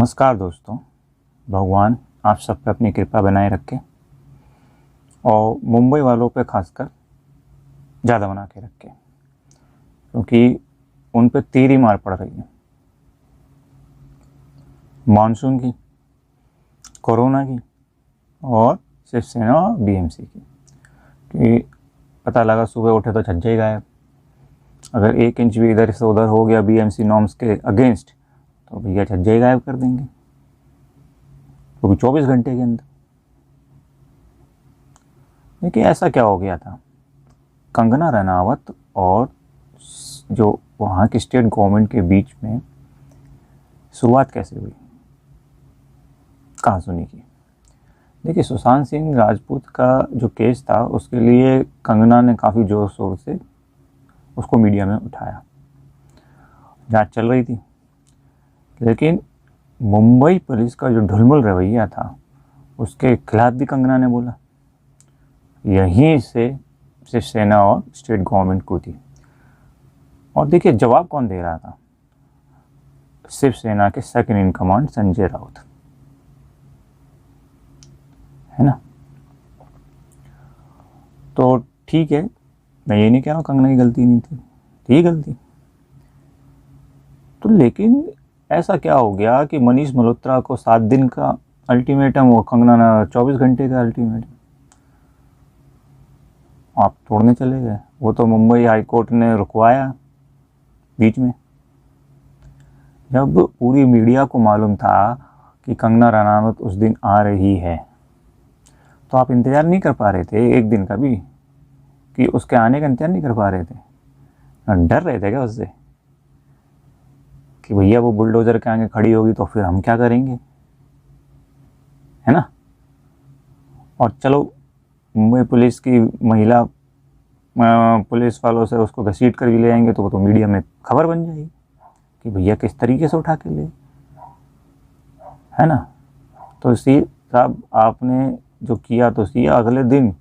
नमस्कार दोस्तों। भगवान आप सब पे अपनी कृपा बनाए रखे और मुंबई वालों पे खासकर ज़्यादा बना के रखे, क्योंकि उन पे तेरी मार पड़ रही है। मानसून की, कोरोना की और शिवसेना और बीएमसी की। कि पता लगा सुबह उठे तो छज्जा ही गायब। अगर 1 इंच भी इधर से उधर हो गया बीएमसी नॉर्म्स के अगेंस्ट तो भैया छज्जा ही गायब कर देंगे, वो भी 24 घंटे के अंदर। देखिए ऐसा क्या हो गया था, कंगना रनावत और जो वहाँ की स्टेट गवर्नमेंट के बीच में शुरुआत कैसे हुई, कहासुनी की। देखिए सुशांत सिंह राजपूत का जो केस था उसके लिए कंगना ने काफ़ी ज़ोर शोर से उसको मीडिया में उठाया, जांच चल रही थी। लेकिन मुंबई पुलिस का जो ढुलमुल रवैया था उसके खिलाफ भी कंगना ने बोला। यहीं से शिवसेना और स्टेट गवर्नमेंट कूदी। और देखिए जवाब कौन दे रहा था, शिवसेना के second in command Sanjay Raut, है ना। तो ठीक है, मैं ये नहीं कह रहा हूँ कंगना की गलती नहीं थी गलती। तो लेकिन ऐसा क्या हो गया कि मनीष मल्होत्रा को 7 दिन का अल्टीमेटम और कंगना ना 24 घंटे का अल्टीमेटम आप तोड़ने चले गए। वो तो मुंबई हाई कोर्ट ने रुकवाया बीच में। जब पूरी मीडिया को मालूम था कि कंगना रनावत उस दिन आ रही है तो आप इंतज़ार नहीं कर पा रहे थे एक दिन का भी, कि उसके आने का इंतज़ार नहीं कर पा रहे थे। डर रहे थे क्या उससे कि भैया वो बुलडोज़र के आगे खड़ी होगी तो फिर हम क्या करेंगे, है ना। और चलो मुंबई पुलिस की महिला पुलिस वालों से उसको घसीट कर भी ले आएंगे तो वो तो मीडिया में खबर बन जाएगी कि भैया किस तरीके से उठा के ले, है ना। तो इसी साहब आपने जो किया तो किया, अगले दिन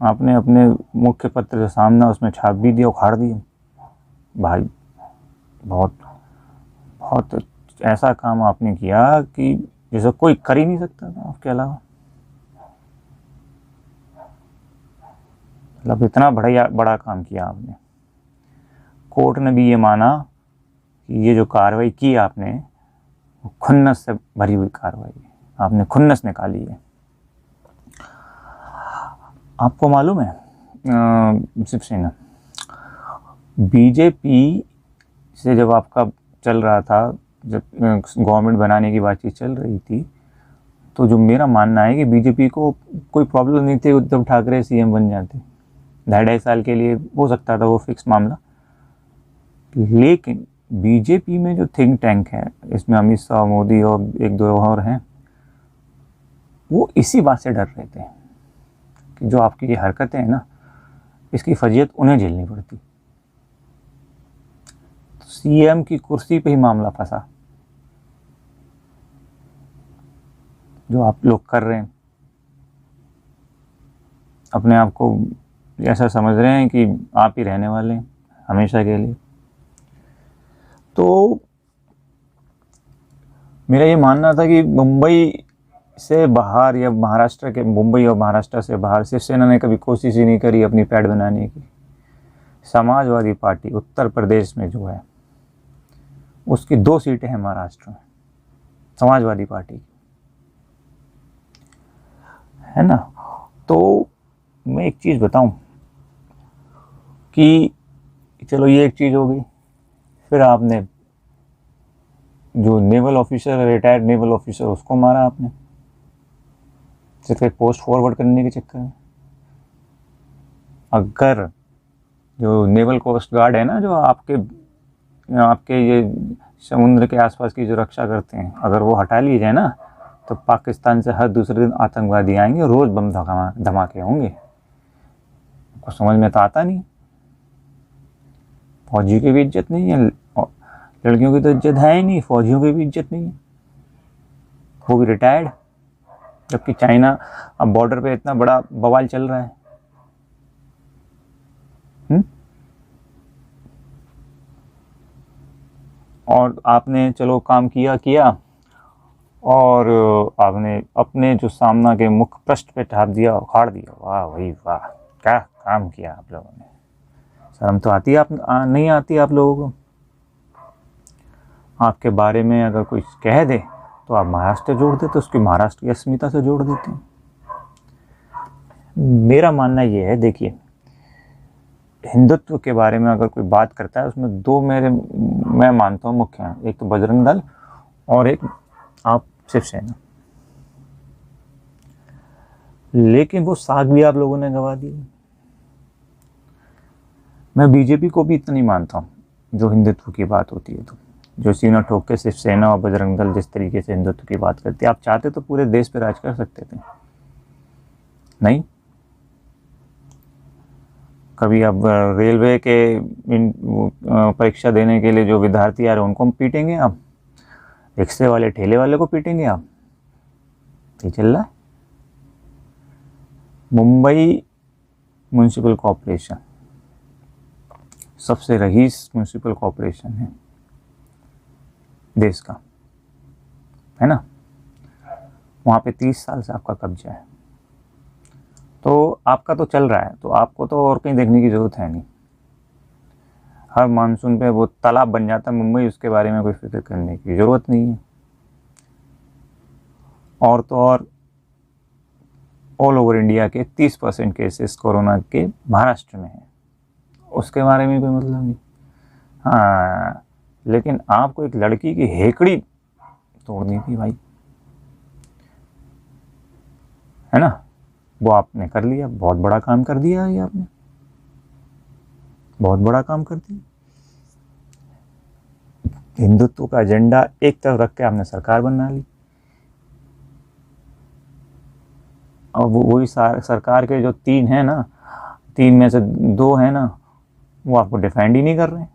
आपने अपने मुख्य पत्र से सामना उसमें छाप भी दिया, उखाड़ दिया। भाई बहुत बहुत ऐसा काम आपने किया कि जैसे कोई कर ही नहीं सकता था आपके अलावा। मतलब इतना बड़ा काम किया आपने। कोर्ट ने भी ये माना कि ये जो कार्रवाई की आपने वो खुन्नस से भरी हुई कार्रवाई है, आपने खुन्नस निकाली है। आपको मालूम है शिवसेना बीजेपी से जब आपका चल रहा था, जब गवर्नमेंट बनाने की बातचीत चल रही थी, तो जो मेरा मानना है कि बीजेपी को कोई प्रॉब्लम नहीं थी उद्धव ठाकरे सीएम बन जाते। 2.5 साल के लिए हो सकता था वो फिक्स मामला। लेकिन बीजेपी में जो थिंक टैंक है, इसमें अमित शाह, मोदी और 1-2 और हैं, वो इसी बात से डर रहे थे कि जो आपकी ये हरकतें हैं ना, इसकी फजीयत उन्हें झेलनी पड़ती। तो सीएम की कुर्सी पे ही मामला फंसा जो आप लोग कर रहे हैं। अपने आप को ऐसा समझ रहे हैं कि आप ही रहने वाले हैं हमेशा के लिए। तो मेरा ये मानना था कि मुंबई से बाहर या महाराष्ट्र के, मुंबई और महाराष्ट्र से बाहर शिवसेना ने कभी कोशिश ही नहीं करी अपनी पैड बनाने की। समाजवादी पार्टी उत्तर प्रदेश में जो है उसकी 2 सीटें हैं महाराष्ट्र में, समाजवादी पार्टी की, है ना। तो मैं एक चीज़ बताऊं कि चलो ये एक चीज़ हो गई, फिर आपने जो naval officer, retired naval officer, उसको मारा आपने सिर्फ एक पोस्ट फॉरवर्ड करने के चक्कर में। अगर जो नेवल कोस्ट गार्ड है ना, जो आपके ये समुद्र के आसपास की जो रक्षा करते हैं, अगर वो हटा लिए जाए ना तो पाकिस्तान से हर दूसरे दिन आतंकवादी आएंगे, रोज़ बम धमाके होंगे। आपको समझ में तो आता नहीं। फौजी की भी इज्जत नहीं है, लड़कियों की तो इज्जत है ही नहीं, फौजियों की भी इज्जत नहीं है, वो भी रिटायर्ड। जबकि चाइना अब बॉर्डर पे इतना बड़ा बवाल चल रहा है। और आपने चलो काम किया, और आपने अपने जो सामना के मुख पृष्ठ पे ठाप दिया, उखाड़ दिया। वाह भाई वाह, क्या काम किया आप लोगों ने। शर्म तो आती है नहीं आती आप लोगों को? आपके बारे में अगर कोई कह दे तो आप महाराष्ट्र जोड़ देते, उसकी महाराष्ट्र की अस्मिता से जोड़ देते हैं। मेरा मानना ये है, देखिए, हिंदुत्व के बारे में अगर कोई बात करता है उसमें दो मैं मानता हूँ मुख्य हैं। एक तो बजरंग दल और एक आप शिवसेना। लेकिन वो साग भी आप लोगों ने गवा दी। मैं बीजेपी को भी इतना नहीं मानता हूँ जो हिंदुत्व की बात होती है। तो जो सीना ठोक के शिवसेना और बजरंग दल जिस तरीके से हिंदुत्व की बात करती है, आप चाहते तो पूरे देश पे राज कर सकते थे। नहीं, कभी अब रेलवे के परीक्षा देने के लिए जो विद्यार्थी आ रहे हैं उनको हम पीटेंगे, आप रिक्शे वाले ठेले वाले को पीटेंगे आप? ये चल रहा है। मुंबई म्युनिसिपल कॉरपोरेशन सबसे रईस म्युनिसिपल कॉरपोरेशन है देश का, है ना? वहाँ पे 30 साल से आपका कब्जा है। तो आपका तो चल रहा है, तो आपको तो और कहीं देखने की ज़रूरत है नहीं। हर मानसून पे वो तालाब बन जाता है मुंबई, उसके बारे में कोई फिक्र करने की ज़रूरत नहीं है। और तो और ऑल ओवर इंडिया के 30% केसेस कोरोना के महाराष्ट्र में हैं, उसके बारे में कोई मतलब नहीं। हाँ, लेकिन आपको एक लड़की की हेकड़ी तोड़नी थी भाई, है ना? वो आपने कर लिया, बहुत बड़ा काम कर दिया है आपने, बहुत बड़ा काम कर दिया। हिंदुत्व का एजेंडा एक तरफ रख के आपने सरकार बना ली, और वही सरकार के जो 3 हैं ना, 3 में से 2 हैं ना, वो आपको डिफेंड ही नहीं कर रहे हैं।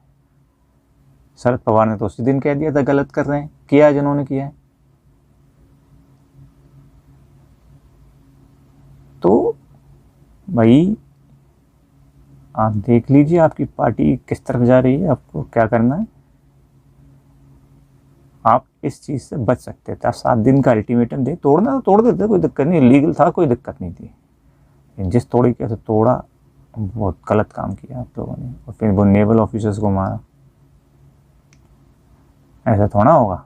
शरद पवार ने तो उसी दिन कह दिया था गलत कर रहे हैं, किया है जिन्होंने किया है। तो भाई आप देख लीजिए आपकी पार्टी किस तरफ जा रही है, आपको क्या करना है। आप इस चीज़ से बच सकते थे, आप 7 दिन का अल्टीमेटम दे, तोड़ना तो तोड़ देते, कोई दिक्कत नहीं, लीगल था, कोई दिक्कत नहीं थी। जिस तरीके से तोड़ा, बहुत गलत काम किया आप लोगों ने। और फिर वो नेवल ऑफिसर्स को मारा, ऐसा थोड़ा होगा।